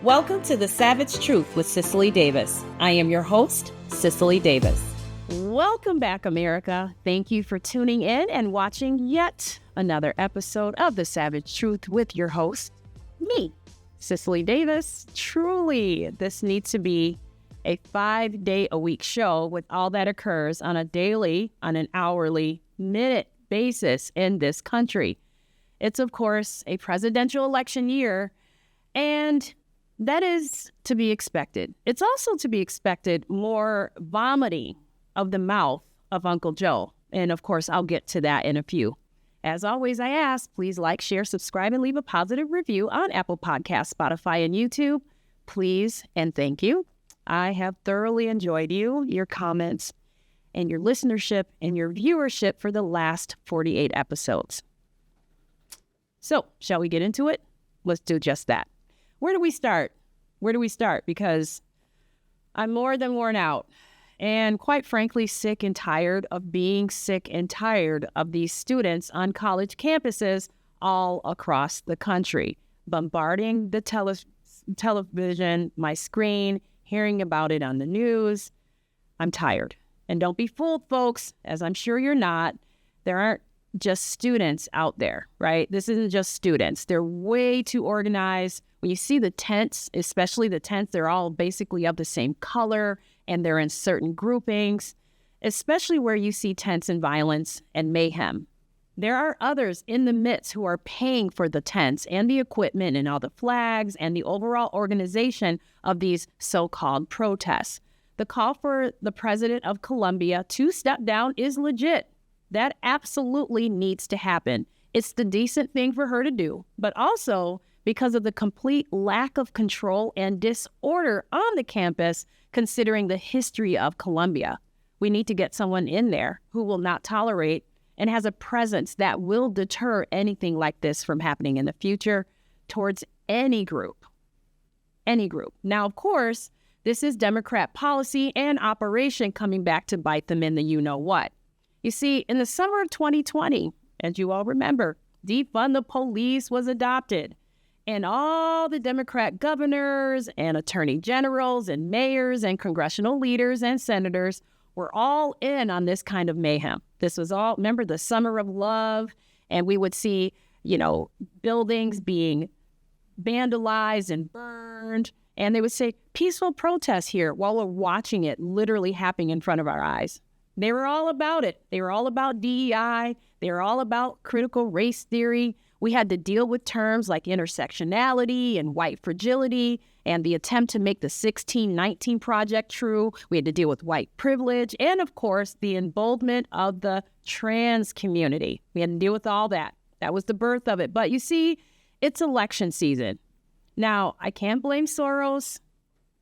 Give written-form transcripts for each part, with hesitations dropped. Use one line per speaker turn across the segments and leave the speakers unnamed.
Welcome to The Savage Truth with Cicely Davis. I am your host, Cicely Davis. Welcome back, America. Thank you for tuning in and watching yet another episode of The Savage Truth with your host, me, Cicely Davis. Truly, this needs to be a 5-day-a-week show with all that occurs on a daily, on an hourly, minute basis in this country. It's, of course, a presidential election year, and that is to be expected. It's also to be expected more vomiting of the mouth of Uncle Joe. And of course, I'll get to that in a few. As always, I ask, please like, share, subscribe, and leave a positive review on Apple Podcasts, Spotify, and YouTube. Please and thank you. I have thoroughly enjoyed your comments, and your listenership and your viewership for the last 48 episodes. So, shall we get into it? Let's do just that. Where do we start? Because I'm more than worn out and quite frankly, sick and tired of being sick and tired of these students on college campuses all across the country, bombarding the television, my screen, hearing about it on the news. I'm tired. And don't be fooled, folks, as I'm sure you're not. There aren't just students out there, right? This isn't just students. They're way too organized. When you see the tents, especially the tents, they're all basically of the same color and they're in certain groupings, especially where you see tents and violence and mayhem. There are others in the midst who are paying for the tents and the equipment and all the flags and the overall organization of these so-called protests. The call for the president of Colombia to step down is legit. That absolutely needs to happen. It's the decent thing for her to do, but also because of the complete lack of control and disorder on the campus, considering the history of Colombia. We need to get someone in there who will not tolerate and has a presence that will deter anything like this from happening in the future towards any group. Any group. Now, of course, this is Democrat policy and operation coming back to bite them in the you-know-what. You see, in the summer of 2020, as you all remember, defund the police was adopted. And all the Democrat governors and attorney generals and mayors and congressional leaders and senators were all in on this kind of mayhem. This was all, remember, the summer of love, and we would see, buildings being vandalized and burned, and they would say, peaceful protests here, while we're watching it literally happening in front of our eyes. They were all about it. They were all about DEI. They were all about critical race theory. We had to deal with terms like intersectionality and white fragility and the attempt to make the 1619 Project true. We had to deal with white privilege and, of course, the emboldenment of the trans community. We had to deal with all that. That was the birth of it. But you see, it's election season. Now, I can't blame Soros,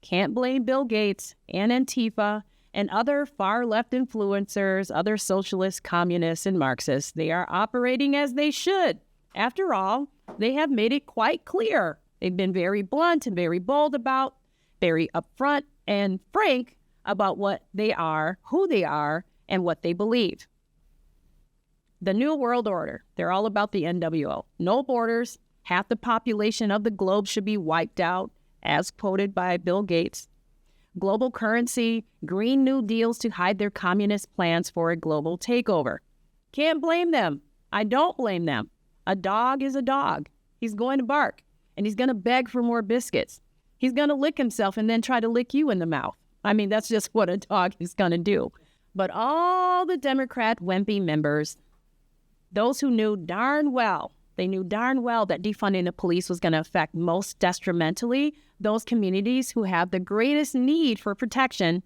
can't blame Bill Gates and Antifa, and other far-left influencers, other socialists, communists, and Marxists. They are operating as they should. After all, they have made it quite clear. They've been very blunt and very bold about, very upfront and frank about what they are, who they are, and what they believe. The New World Order, they're all about the NWO. No borders, half the population of the globe should be wiped out, as quoted by Bill Gates. Global currency, Green New Deals to hide their communist plans for a global takeover. Can't blame them. I don't blame them. A dog is a dog. He's going to bark, and he's going to beg for more biscuits. He's going to lick himself and then try to lick you in the mouth. I mean, that's just what a dog is going to do. But all the Democrat wimpy members, those who knew darn well that defunding the police was going to affect most detrimentally those communities who have the greatest need for protection,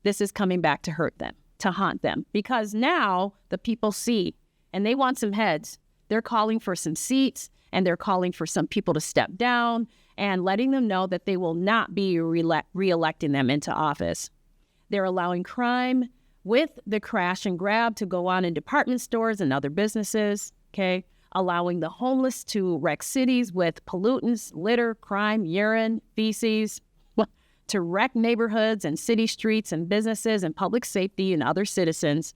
this is coming back to hurt them, to haunt them. Because now the people see, and they want some heads. They're calling for some seats, and they're calling for some people to step down and letting them know that they will not be re-electing them into office. They're allowing crime with the crash and grab to go on in department stores and other businesses, okay? Allowing the homeless to wreck cities with pollutants, litter, crime, urine, feces, to wreck neighborhoods and city streets and businesses and public safety and other citizens,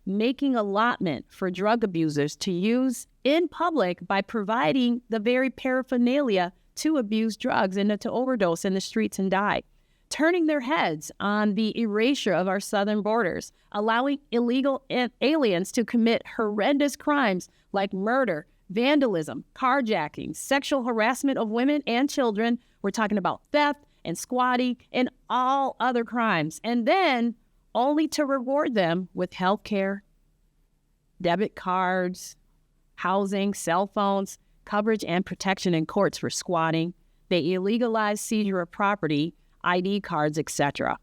making allotment for drug abusers to use in public by providing the very paraphernalia to abuse drugs and to overdose in the streets and die, turning their heads on the erasure of our southern borders, allowing illegal aliens to commit horrendous crimes like murder, vandalism, carjacking, sexual harassment of women and children. We're talking about theft and squatting and all other crimes. And then only to reward them with health care, debit cards, housing, cell phones, coverage and protection in courts for squatting. They illegalize seizure of property, ID cards, etc.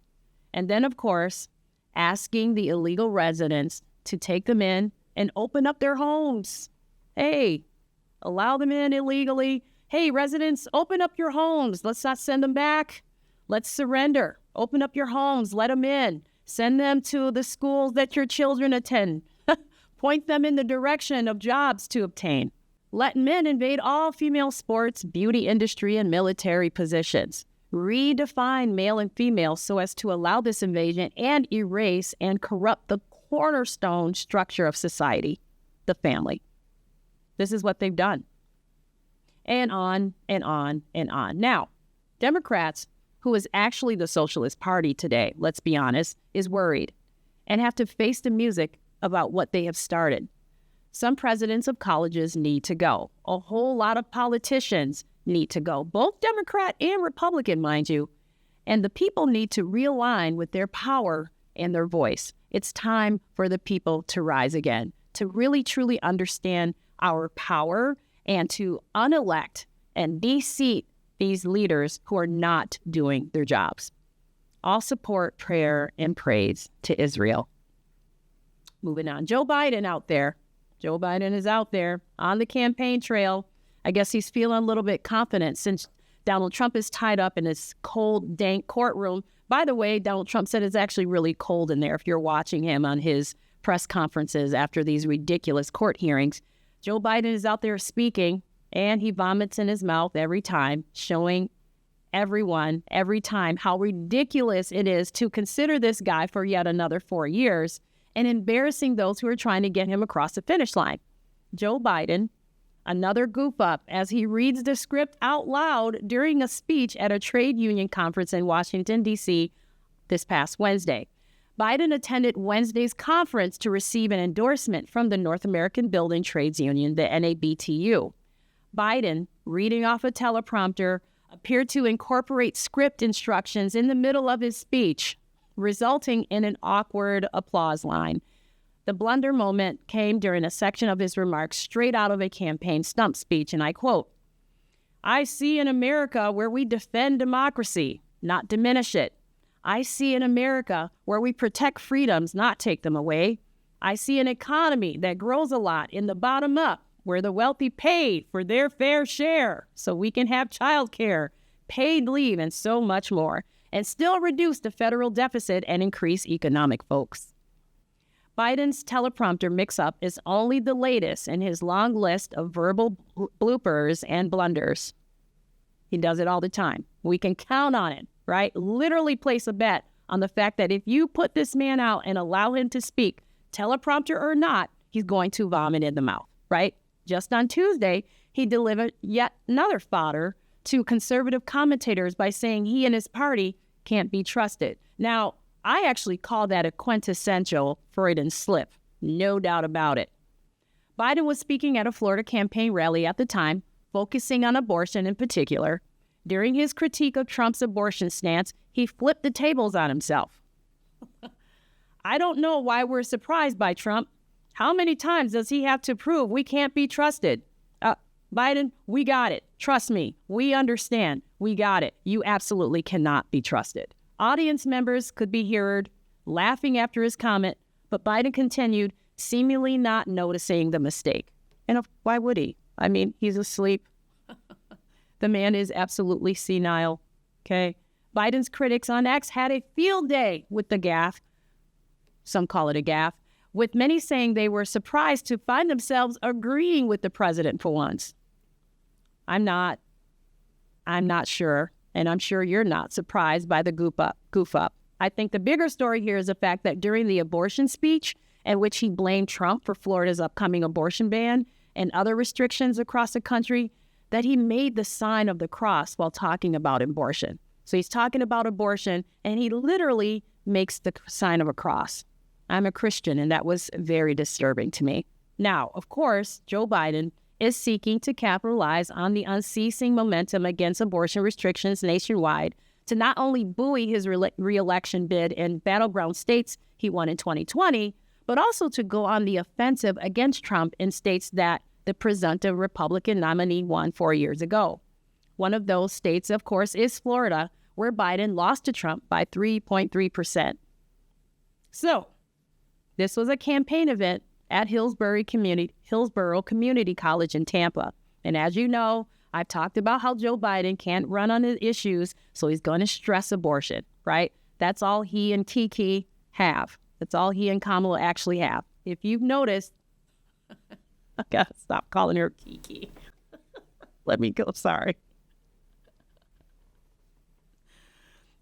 And then, of course, asking the illegal residents to take them in and open up their homes. Hey, allow them in illegally. Hey, residents, open up your homes. Let's not send them back. Let's surrender. Open up your homes. Let them in. Send them to the schools that your children attend. Point them in the direction of jobs to obtain. Let men invade all female sports, beauty industry, and military positions. Redefine male and female so as to allow this invasion and erase and corrupt the cornerstone structure of society, the family. This is what they've done. And on and on and on. Now, Democrats, who is actually the Socialist Party today, let's be honest, is worried and have to face the music about what they have started. Some presidents of colleges need to go. A whole lot of politicians need to go, both Democrat and Republican, mind you. And the people need to realign with their power and their voice. It's time for the people to rise again, to really truly understand our power and to unelect and de-seat these leaders who are not doing their jobs. All support, prayer, and praise to Israel. Moving on. Joe Biden out there. Joe Biden is out there on the campaign trail. I guess he's feeling a little bit confident since Donald Trump is tied up in his cold, dank courtroom. By the way, Donald Trump said it's actually really cold in there if you're watching him on his press conferences after these ridiculous court hearings. Joe Biden is out there speaking, and he vomits in his mouth every time, showing everyone every time how ridiculous it is to consider this guy for yet another 4 years and embarrassing those who are trying to get him across the finish line. Joe Biden, another goof up as he reads the script out loud during a speech at a trade union conference in Washington, D.C. this past Wednesday. Biden attended Wednesday's conference to receive an endorsement from the North American Building Trades Union, the NABTU. Biden, reading off a teleprompter, appeared to incorporate script instructions in the middle of his speech, resulting in an awkward applause line. The blunder moment came during a section of his remarks straight out of a campaign stump speech, and I quote, "I see an America where we defend democracy, not diminish it. I see an America where we protect freedoms, not take them away. I see an economy that grows a lot in the bottom up, where the wealthy pay for their fair share so we can have child care, paid leave, and so much more, and still reduce the federal deficit and increase economic focus." Biden's teleprompter mix-up is only the latest in his long list of verbal bloopers and blunders. He does it all the time. We can count on it, right? Literally place a bet on the fact that if you put this man out and allow him to speak, teleprompter or not, he's going to vomit in the mouth, right? Just on Tuesday, he delivered yet another fodder to conservative commentators by saying he and his party can't be trusted. Now, I actually call that a quintessential freudian slip, no doubt about it. Biden was speaking at a Florida campaign rally at the time, focusing on abortion in particular. During his critique of Trump's abortion stance, he flipped the tables on himself. I don't know why we're surprised by Trump. How many times does he have to prove we can't be trusted? Biden, we got it. Trust me. We understand. We got it. You absolutely cannot be trusted. Audience members could be heard laughing after his comment, but Biden continued, seemingly not noticing the mistake. And why would he? I mean, he's asleep. The man is absolutely senile, okay? Biden's critics on X had a field day with the gaffe. Some call it a gaffe, with many saying they were surprised to find themselves agreeing with the president for once. I'm not sure, and I'm sure you're not surprised by the goof up. I think the bigger story here is the fact that during the abortion speech, in which he blamed Trump for Florida's upcoming abortion ban and other restrictions across the country, that he made the sign of the cross while talking about abortion. So he's talking about abortion, and he literally makes the sign of a cross. I'm a Christian, and that was very disturbing to me. Now, of course, Joe Biden is seeking to capitalize on the unceasing momentum against abortion restrictions nationwide to not only buoy his re-election bid in battleground states he won in 2020, but also to go on the offensive against Trump in states that the presumptive Republican nominee won 4 years ago. One of those states, of course, is Florida, where Biden lost to Trump by 3.3%. So, this was a campaign event at Hillsborough Community College in Tampa. And as you know, I've talked about how Joe Biden can't run on the issues, so he's going to stress abortion, right? That's all he and Kiki have. That's all he and Kamala actually have. If you've noticed, I gotta stop calling her Kiki. Let me go, sorry.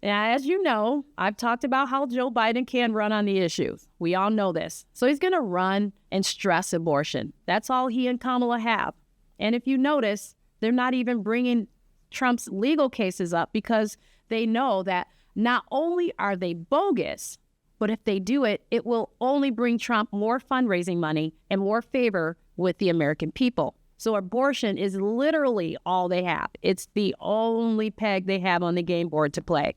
Now, as you know, I've talked about how Joe Biden can run on the issues. We all know this. So he's going to run and stress abortion. That's all he and Kamala have. And if you notice, they're not even bringing Trump's legal cases up because they know that not only are they bogus, but if they do it, it will only bring Trump more fundraising money and more favor with the American people. So abortion is literally all they have. It's the only peg they have on the game board to play.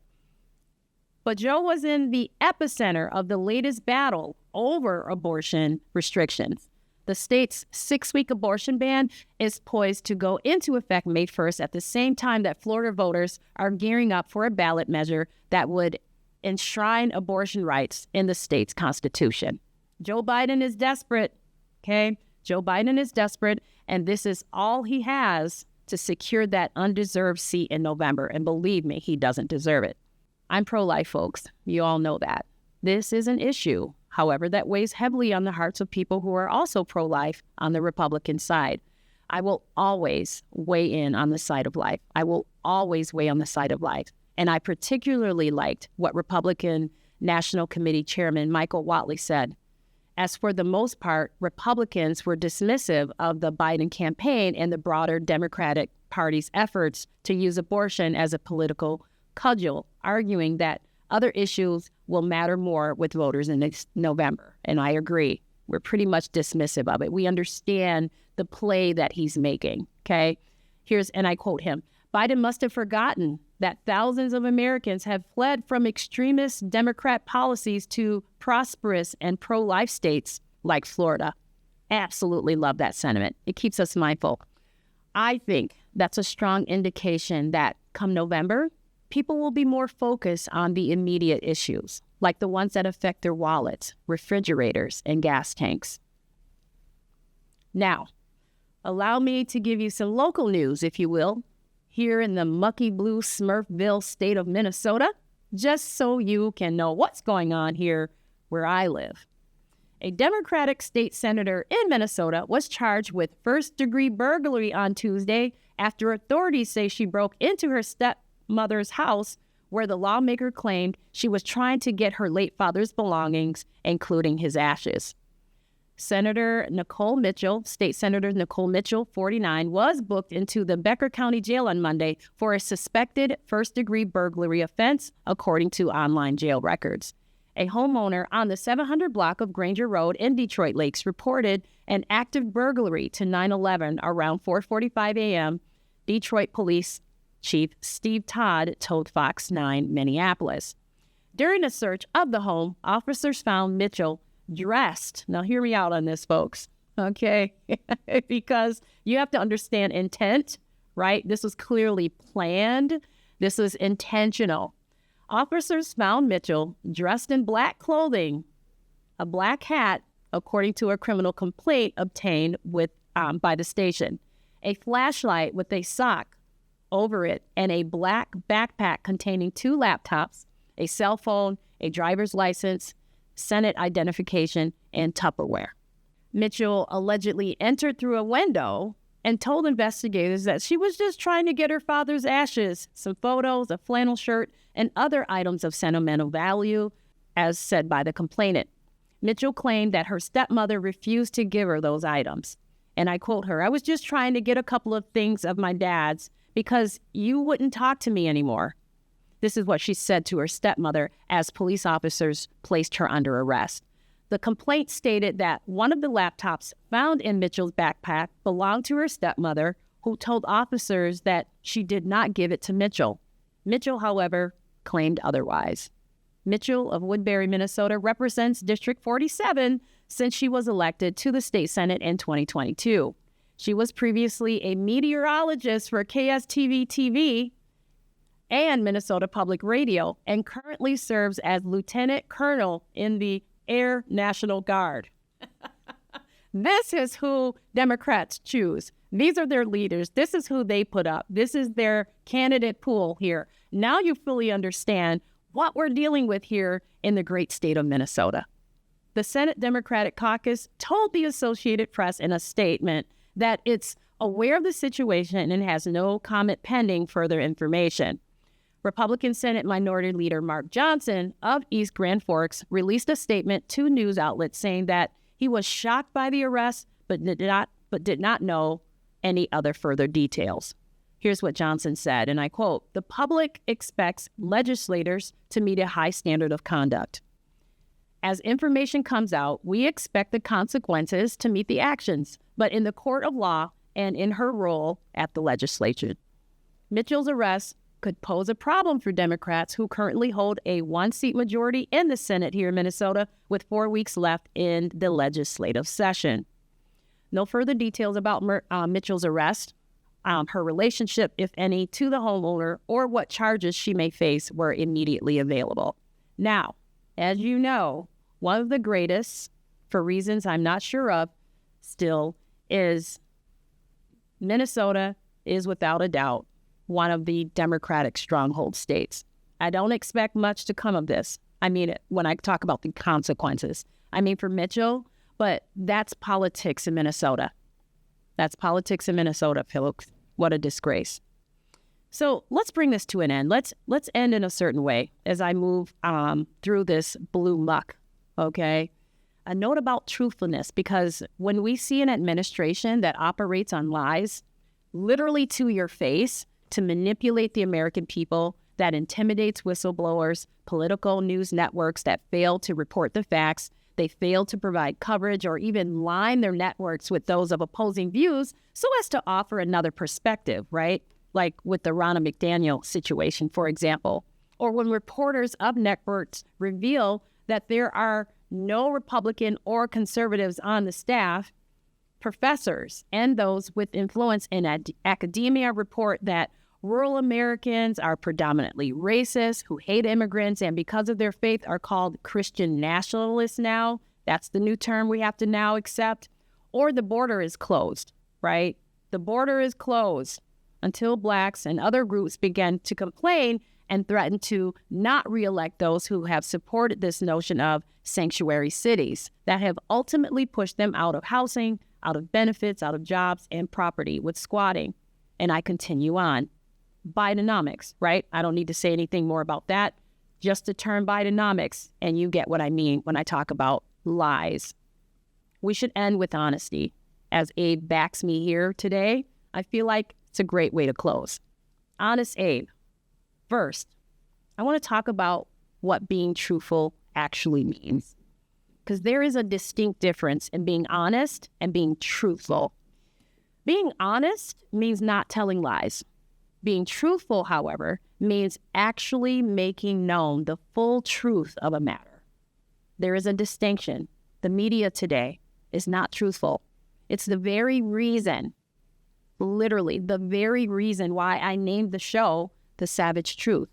But Joe was in the epicenter of the latest battle over abortion restrictions. The state's 6-week abortion ban is poised to go into effect May 1st at the same time that Florida voters are gearing up for a ballot measure that would enshrine abortion rights in the state's constitution. Joe Biden is desperate, okay? Joe Biden is desperate, and this is all he has to secure that undeserved seat in November. And believe me, he doesn't deserve it. I'm pro-life, folks. You all know that. This is an issue, however, that weighs heavily on the hearts of people who are also pro-life on the Republican side. I will always weigh in on the side of life. I will always weigh on the side of life. And I particularly liked what Republican National Committee Chairman Michael Whatley said. As for the most part, Republicans were dismissive of the Biden campaign and the broader Democratic Party's efforts to use abortion as a political cudgel, arguing that other issues will matter more with voters in next November. And I agree. We're pretty much dismissive of it. We understand the play that he's making, okay? And I quote him, Biden must have forgotten that thousands of Americans have fled from extremist Democrat policies to prosperous and pro-life states like Florida. Absolutely love that sentiment. It keeps us mindful. I think that's a strong indication that come November, people will be more focused on the immediate issues, like the ones that affect their wallets, refrigerators, and gas tanks. Now, allow me to give you some local news, if you will, here in the mucky blue Smurfville state of Minnesota, just so you can know what's going on here where I live. A Democratic state senator in Minnesota was charged with first-degree burglary on Tuesday after authorities say she broke into her stepmother's house where the lawmaker claimed she was trying to get her late father's belongings, including his ashes. State Senator Nicole Mitchell, 49, was booked into the Becker County Jail on Monday for a suspected first-degree burglary offense, according to online jail records. A homeowner on the 700 block of Granger Road in Detroit Lakes reported an active burglary to 911 around 4:45 a.m., Detroit Police Chief Steve Todd told Fox 9 Minneapolis. During a search of the home, officers found Mitchell dressed. Now, hear me out on this, folks, okay? Because you have to understand intent, right? This was clearly planned. This was intentional. Officers found Mitchell dressed in black clothing, a black hat, according to a criminal complaint obtained by the station, a flashlight with a sock over it, and a black backpack containing 2 laptops, a cell phone, a driver's license, Senate identification, and Tupperware. Mitchell allegedly entered through a window and told investigators that she was just trying to get her father's ashes, some photos, a flannel shirt, and other items of sentimental value, as said by the complainant. Mitchell claimed that her stepmother refused to give her those items. And I quote her, "I was just trying to get a couple of things of my dad's because you wouldn't talk to me anymore." This is what she said to her stepmother as police officers placed her under arrest. The complaint stated that one of the laptops found in Mitchell's backpack belonged to her stepmother, who told officers that she did not give it to Mitchell. Mitchell, however, claimed otherwise. Mitchell of Woodbury, Minnesota, represents District 47 since she was elected to the state Senate in 2022. She was previously a meteorologist for KSTV-TV and Minnesota Public Radio, and currently serves as Lieutenant Colonel in the Air National Guard. This is who Democrats choose. These are their leaders. This is who they put up. This is their candidate pool here. Now you fully understand what we're dealing with here in the great state of Minnesota. The Senate Democratic Caucus told the Associated Press in a statement that it's aware of the situation and has no comment pending further information. Republican Senate Minority Leader Mark Johnson of East Grand Forks released a statement to news outlets saying that he was shocked by the arrest, but did not know any other further details. Here's what Johnson said, and I quote, "The public expects legislators to meet a high standard of conduct. As information comes out, we expect the consequences to meet the actions, but in the court of law and in her role at the legislature." Mitchell's arrest could pose a problem for Democrats who currently hold a one-seat majority in the Senate here in Minnesota with 4 weeks left in the legislative session. No further details about Mitchell's arrest, her relationship, if any, to the homeowner, or what charges she may face were immediately available. Now, as you know, one of the greatest, for reasons I'm not sure of, still is Minnesota is without a doubt one of the Democratic stronghold states. I don't expect much to come of this. I mean, when I talk about the consequences, I mean for Mitchell, but that's politics in Minnesota. That's politics in Minnesota, folks. What a disgrace. So let's bring this to an end. Let's end in a certain way as I move through this blue muck, okay? A note about truthfulness, because when we see an administration that operates on lies, literally to your face, to manipulate the American people, that intimidates whistleblowers, political news networks that fail to report the facts, they fail to provide coverage or even line their networks with those of opposing views so as to offer another perspective, right? Like with the Ronna McDaniel situation, for example, or when reporters of networks reveal that there are no Republican or conservatives on the staff, professors and those with influence in academia report that rural Americans are predominantly racist, who hate immigrants, and because of their faith are called Christian nationalists now. That's the new term we have to now accept. Or the border is closed, right? The border is closed until blacks and other groups begin to complain and threaten to not reelect those who have supported this notion of sanctuary cities that have ultimately pushed them out of housing, out of benefits, out of jobs and property with squatting. And I continue on. Bidenomics, right? I don't need to say anything more about that. Just the term Bidenomics, and you get what I mean when I talk about lies. We should end with honesty. As Abe backs me here today, I feel like it's a great way to close. Honest Abe. First, I want to talk about what being truthful actually means, because there is a distinct difference in being honest and being truthful. Being honest means not telling lies. Being truthful, however, means actually making known the full truth of a matter. There is a distinction. The media today is not truthful. It's the very reason, literally the very reason why I named the show The Savage Truth.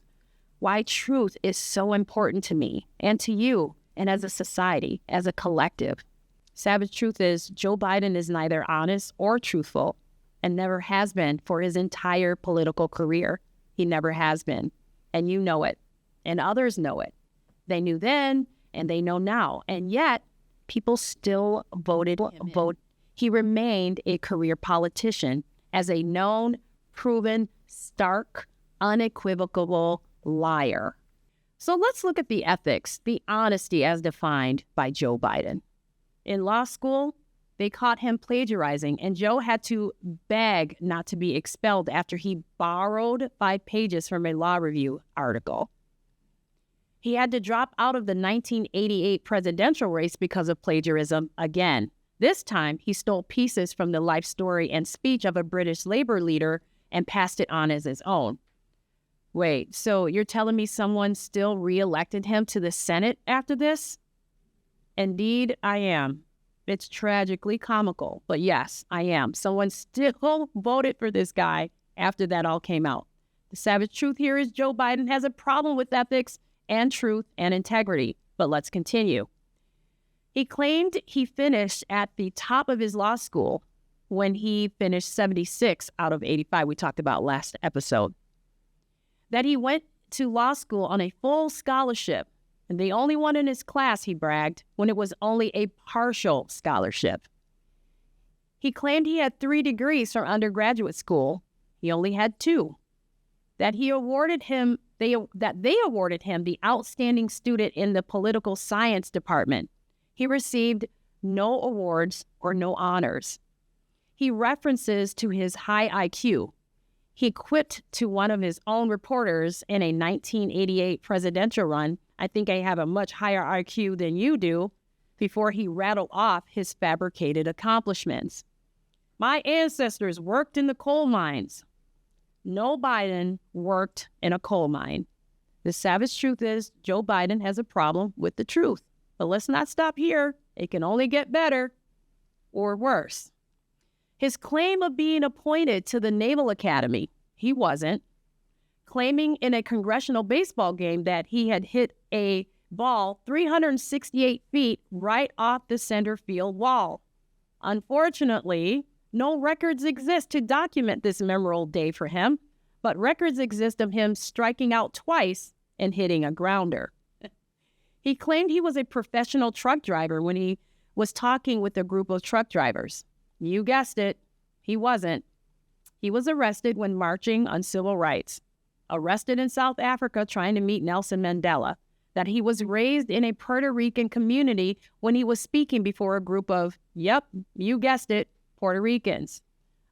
Why truth is so important to me and to you and as a society, as a collective. Savage truth is Joe Biden is neither honest or truthful, and never has been for his entire political career. He never has been. And you know it. And others know it. They knew then, and they know now. And yet, people still voted. He remained a career politician as a known, proven, stark, unequivocal liar. So let's look at the ethics, the honesty as defined by Joe Biden. In law school, they caught him plagiarizing, and Joe had to beg not to be expelled after he borrowed 5 pages from a law review article. He had to drop out of the 1988 presidential race because of plagiarism again. This time, he stole pieces from the life story and speech of a British labor leader and passed it on as his own. Wait, so you're telling me someone still reelected him to the Senate after this? Indeed, I am. It's tragically comical, but yes, I am. Someone still voted for this guy after that all came out. The savage truth here is Joe Biden has a problem with ethics and truth and integrity, but let's continue. He claimed he finished at the top of his law school when he finished 76 out of 85 we talked about last episode. That he went to law school on a full scholarship, and the only one in his class, he bragged, when it was only a partial scholarship. He claimed he had 3 degrees from undergraduate school. He only had 2. That they awarded him the outstanding student in the political science department. He received no awards or no honors. He references to his high IQ. He quipped to one of his own reporters in a 1988 presidential run, "I think I have a much higher IQ than you do," before he rattled off his fabricated accomplishments. "My ancestors worked in the coal mines." No Biden worked in a coal mine. The savage truth is Joe Biden has a problem with the truth. But let's not stop here. It can only get better or worse. His claim of being appointed to the Naval Academy, he wasn't. Claiming in a congressional baseball game that he had hit a ball 368 feet right off the center field wall. Unfortunately, no records exist to document this memorable day for him, but records exist of him striking out twice and hitting a grounder. He claimed he was a professional truck driver when he was talking with a group of truck drivers. You guessed it, he wasn't. He was arrested when marching on civil rights. Arrested in South Africa trying to meet Nelson Mandela. That he was raised in a Puerto Rican community when he was speaking before a group of, yep, you guessed it, Puerto Ricans.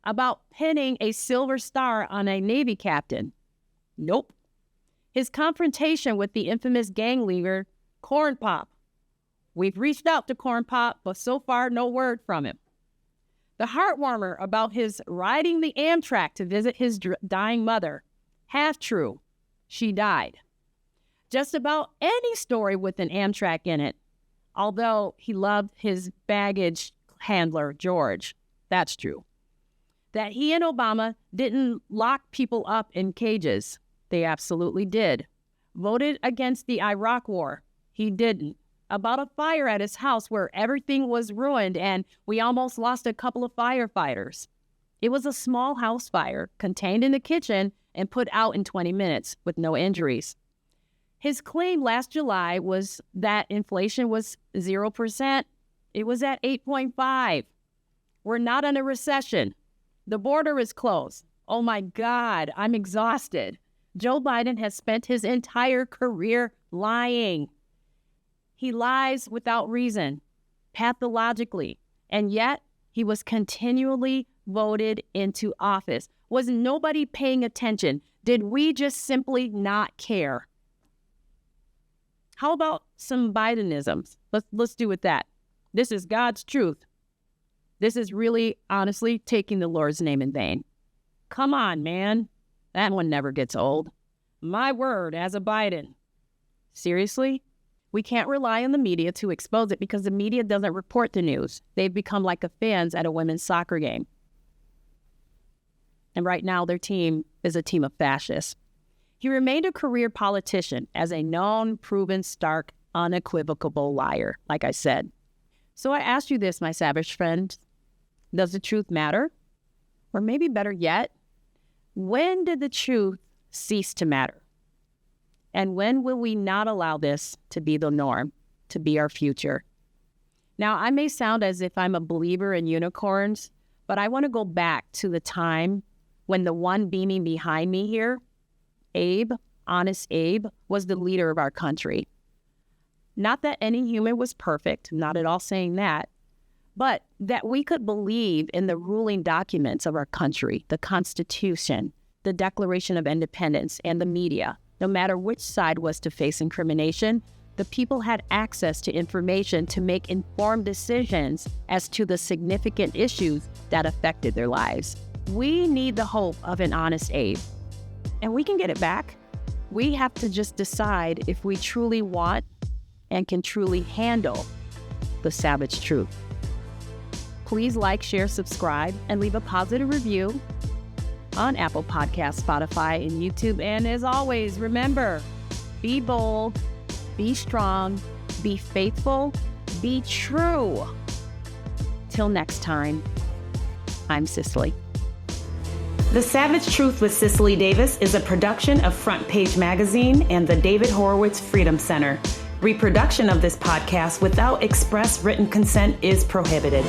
About pinning a silver star on a Navy captain. Nope. His confrontation with the infamous gang leader, Corn Pop. We've reached out to Corn Pop, but so far no word from him. The heartwarmer about his riding the Amtrak to visit his dying mother. Half true. She died. Just about any story with an Amtrak in it. Although he loved his baggage handler, George. That's true. That he and Obama didn't lock people up in cages. They absolutely did. Voted against the Iraq War. He didn't. About a fire at his house where everything was ruined and we almost lost a couple of firefighters. It was a small house fire contained in the kitchen and put out in 20 minutes with no injuries. His claim last July was that inflation was 0%. It was at 8.5. We're not in a recession. The border is closed. Oh my God, I'm exhausted. Joe Biden has spent his entire career lying. He lies without reason, pathologically, and yet he was continually voted into office. Was nobody paying attention? Did we just simply not care? How about some Bidenisms? Let's do with that. This is God's truth. This is really, honestly, taking the Lord's name in vain. Come on, man. That one never gets old. My word, as a Biden. Seriously? We can't rely on the media to expose it because the media doesn't report the news. They've become like the fans at a women's soccer game. And right now, their team is a team of fascists. He remained a career politician as a known, proven, stark, unequivocal liar, like I said. So I ask you this, my savage friend. Does the truth matter? Or maybe better yet, when did the truth cease to matter? And when will we not allow this to be the norm, to be our future? Now, I may sound as if I'm a believer in unicorns, but I want to go back to the time when the one beaming behind me here, Abe, Honest Abe, was the leader of our country. Not that any human was perfect, not at all saying that, but that we could believe in the ruling documents of our country, the Constitution, the Declaration of Independence, and the media. No matter which side was to face incrimination, the people had access to information to make informed decisions as to the significant issues that affected their lives. We need the hope of an honest Abe, and we can get it back. We have to just decide if we truly want and can truly handle the savage truth. Please like, share, subscribe, and leave a positive review on Apple Podcasts, Spotify, and YouTube. And as always, remember, be bold, be strong, be faithful, be true. Till next time, I'm Cicely. The Savage Truth with Cicely Davis is a production of Front Page Magazine and the David Horowitz Freedom Center. Reproduction of this podcast without express written consent is prohibited.